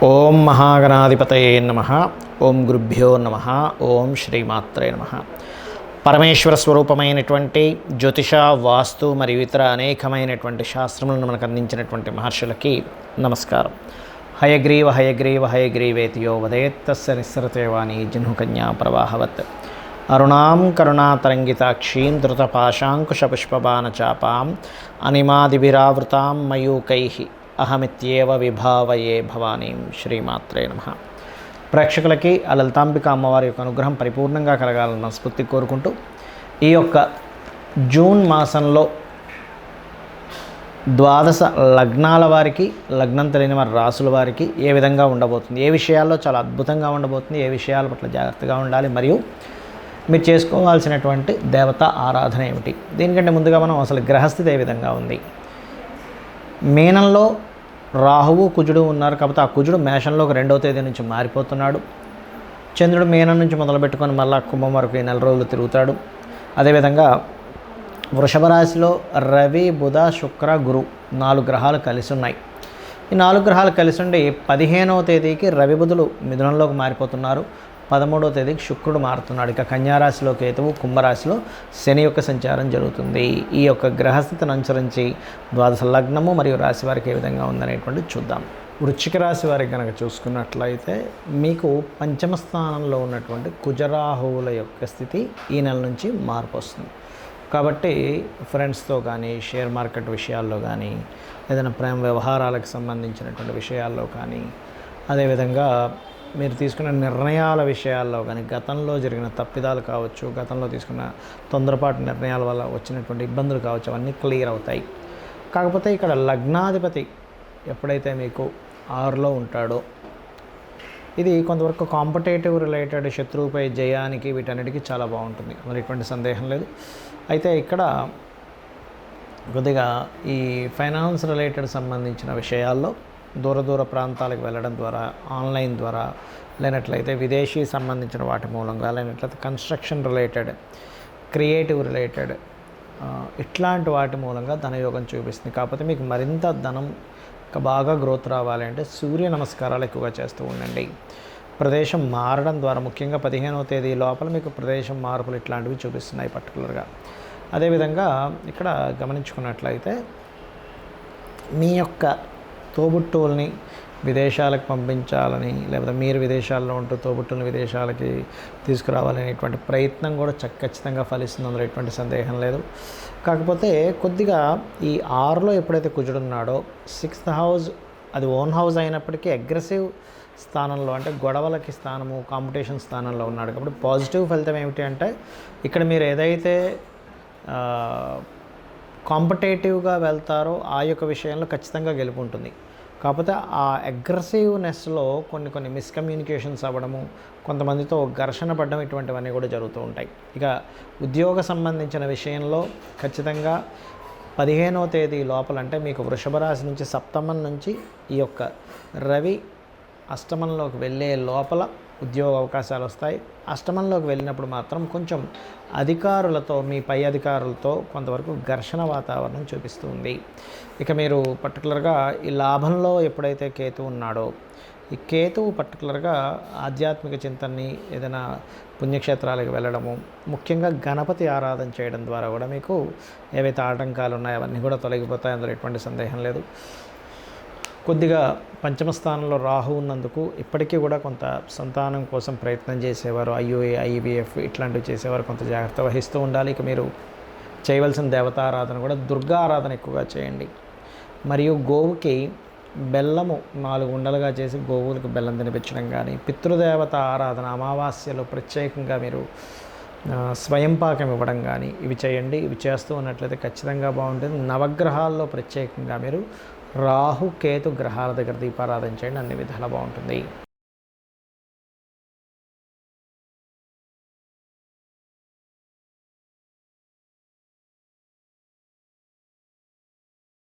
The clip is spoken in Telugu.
ఓం మహాగణాధిపతయే నమః. ఓం గురుభ్యో నమః. ఓం శ్రీమాత్రే నమః. పరమేశ్వర స్వరూపమైనటువంటి జ్యోతిష, వాస్తు మరియు ఇతర అనేకమైనటువంటి శాస్త్రములను మనకు అందించినటువంటి మహర్షులకి నమస్కారం. హయగ్రీవ హయగ్రీవ హయగ్రీవేతియో వదేత్తస్య నిస్సరతేవాణి జహ్నుకన్యా ప్రవాహవత్ అరుణాం కరుణాతరంగితాక్షీం ధృతపాశాంకుశపుష్పబాణచాపాం అనిమాదిభిరావృతాం మయూకైః అహమిత్యేవ విభావయే భవానీం. శ్రీమాత్రే నమః. ప్రేక్షకులకి ఆ లలితాంబిక అమ్మవారి యొక్క అనుగ్రహం పరిపూర్ణంగా కలగాలన్న స్ఫూర్తి కోరుకుంటూ, ఈ యొక్క జూన్ మాసంలో ద్వాదశ లగ్నాల వారికి, లగ్నం తెలియని వారి రాసుల వారికి ఏ విధంగా ఉండబోతుంది, ఏ విషయాల్లో చాలా అద్భుతంగా ఉండబోతుంది, ఏ విషయాల పట్ల జాగ్రత్తగా ఉండాలి, మరియు మీరు చేసుకోవాల్సినటువంటి దేవతా ఆరాధన ఏమిటి, దీనికంటే ముందుగా మనం అసలు గ్రహస్థితి ఏ విధంగా ఉంది. మీనంలో రాహువు కుజుడు ఉన్నారు కాబట్టి ఆ కుజుడు మేషంలోకి 2వ తేదీ నుంచి మారిపోతున్నాడు. చంద్రుడు మీనం నుంచి మొదలుపెట్టుకొని మళ్ళా కుంభం వరకు ఈ 4 రోజులు తిరుగుతాడు. అదేవిధంగా వృషభ రాశిలో రవి, బుధ, శుక్ర, గురు 4 గ్రహాలు కలిసి ఉన్నాయి. ఈ 4 గ్రహాలు కలిసి ఉండి 15వ తేదీకి రవి, బుధులు మిథునంలోకి మారిపోతున్నారు. 13వ తేదీకి శుక్రుడు మారుతున్నాడు. ఇక కన్యారాశిలో కేతువు, కుంభరాశిలో శని యొక్క సంచారం జరుగుతుంది. ఈ యొక్క గ్రహస్థితిని అనుసరించి ద్వాదశ లగ్నము మరియు రాశి వారికి ఏ విధంగా ఉందనేటువంటిది చూద్దాం. వృశ్చిక రాశి వారికి కనుక చూసుకున్నట్లయితే మీకు పంచమ స్థానంలో ఉన్నటువంటి కుజరాహువుల యొక్క స్థితి ఈ నెల నుంచి మార్పు వస్తుంది. కాబట్టి ఫ్రెండ్స్తో కానీ, షేర్ మార్కెట్ విషయాల్లో కానీ, ఏదైనా ప్రేమ వ్యవహారాలకు సంబంధించినటువంటి విషయాల్లో కానీ, అదేవిధంగా మీరు తీసుకున్న నిర్ణయాల విషయాల్లో కానీ, గతంలో జరిగిన తప్పిదాలు కావచ్చు, గతంలో తీసుకున్న తొందరపాటు నిర్ణయాల వల్ల వచ్చినటువంటి ఇబ్బందులు కావచ్చు, అవన్నీ క్లియర్ అవుతాయి. కాకపోతే ఇక్కడ లగ్నాధిపతి ఎప్పుడైతే మీకు 6లో ఉంటాడో, ఇది కొంతవరకు కాంపిటేటివ్ రిలేటెడ్, శత్రువుపై జయానికి, వీటన్నిటికీ చాలా బాగుంటుంది, మరి ఎటువంటి సందేహం లేదు. అయితే ఇక్కడ కొద్దిగా ఈ ఫైనాన్స్ రిలేటెడ్ సంబంధించిన విషయాల్లో దూర ప్రాంతాలకు వెళ్ళడం ద్వారా, ఆన్లైన్ ద్వారా, లేనట్లయితే విదేశీ సంబంధించిన వాటి మూలంగా, లేనట్లయితే కన్స్ట్రక్షన్ రిలేటెడ్, క్రియేటివ్ రిలేటెడ్ ఇట్లాంటి వాటి మూలంగా ధనయోగం చూపిస్తుంది. కాకపోతే మీకు మరింత ధనం బాగా గ్రోత్ రావాలి అంటే సూర్య నమస్కారాలు ఎక్కువగా చేస్తూ ఉండండి. ప్రదేశం మారడం ద్వారా, ముఖ్యంగా 15వ తేదీ లోపల మీకు ప్రదేశం మార్పులు ఇట్లాంటివి చూపిస్తున్నాయి పర్టికులర్గా. అదేవిధంగా ఇక్కడ గమనించుకున్నట్లయితే మీ యొక్క తోబుట్టువుల్ని విదేశాలకు పంపించాలని, లేకపోతే మీరు విదేశాల్లో ఉంటూ తోబుట్టువుని విదేశాలకి తీసుకురావాలనేటువంటి ప్రయత్నం కూడా ఖచ్చితంగా ఫలిస్తుంది, అందులో ఎటువంటి సందేహం లేదు. కాకపోతే కొద్దిగా ఈ 6లో ఎప్పుడైతే కుజుడున్నాడో, 6th హౌస్ అది ఓన్ హౌస్ అయినప్పటికీ అగ్రెసివ్ స్థానంలో, అంటే గొడవలకి స్థానము, కాంపిటీషన్ స్థానంలో ఉన్నాడు. కాబట్టి పాజిటివ్ ఫలితం ఏమిటి అంటే, ఇక్కడ మీరు ఏదైతే కాంపిటేటివ్గా వెళ్తారో ఆ యొక్క విషయంలో ఖచ్చితంగా గెలుపు ఉంటుంది. కాకపోతే ఆ అగ్రెసివ్నెస్లో కొన్ని మిస్కమ్యూనికేషన్స్ అవ్వడము, కొంతమందితో ఘర్షణ పడడం, ఇటువంటివన్నీ కూడా జరుగుతూ ఉంటాయి. ఇక ఉద్యోగ సంబంధించిన విషయంలో ఖచ్చితంగా 15వ తేదీ లోపల, అంటే మీకు వృషభ రాశి నుంచి సప్తమం నుంచి ఈ యొక్క రవి అష్టమంలోకి వెళ్ళే లోపల ఉద్యోగ అవకాశాలు వస్తాయి. అష్టమంలోకి వెళ్ళినప్పుడు మాత్రం కొంచెం అధికారులతో, మీ పై అధికారులతో కొంతవరకు ఘర్షణ వాతావరణం చూపిస్తుంది. ఇక మీరు పర్టికులర్గా ఈ లాభంలో ఎప్పుడైతే కేతు ఉన్నాడో, ఈ కేతువు పర్టికులర్గా ఆధ్యాత్మిక చింతనని, ఏదైనా పుణ్యక్షేత్రాలకు వెళ్ళడము, ముఖ్యంగా గణపతి ఆరాధన చేయడం ద్వారా కూడా మీకు ఏవైతే ఆటంకాలు ఉన్నాయో అవన్నీ కూడా తొలగిపోతాయి, అందులో ఎటువంటి సందేహం లేదు. కొద్దిగా పంచమ స్థానంలో రాహు ఉన్నందుకు ఇప్పటికీ కూడా కొంత సంతానం కోసం ప్రయత్నం చేసేవారు, IUI, IVF ఇట్లాంటివి చేసేవారు కొంత జాగ్రత్త వహిస్తూ ఉండాలి. ఇక మీరు చేయవలసిన దేవతారాధన కూడా దుర్గా ఆరాధన ఎక్కువగా చేయండి. మరియు గోవుకి బెల్లము 4 ఉండలుగా చేసి గోవులకు బెల్లం తినిపించడం కానీ, పితృదేవత ఆరాధన అమావాస్యలో ప్రత్యేకంగా మీరు స్వయం పాకం ఇవ్వడం కానీ ఇవి చేయండి. ఇవి చేస్తూ ఉన్నట్లయితే ఖచ్చితంగా బాగుంటుంది. నవగ్రహాల్లో ప్రత్యేకంగా మీరు రాహు, కేతు గ్రహాల దగ్గర దీపారాధన చేయండి, అన్ని విధాలా బాగుంటుంది.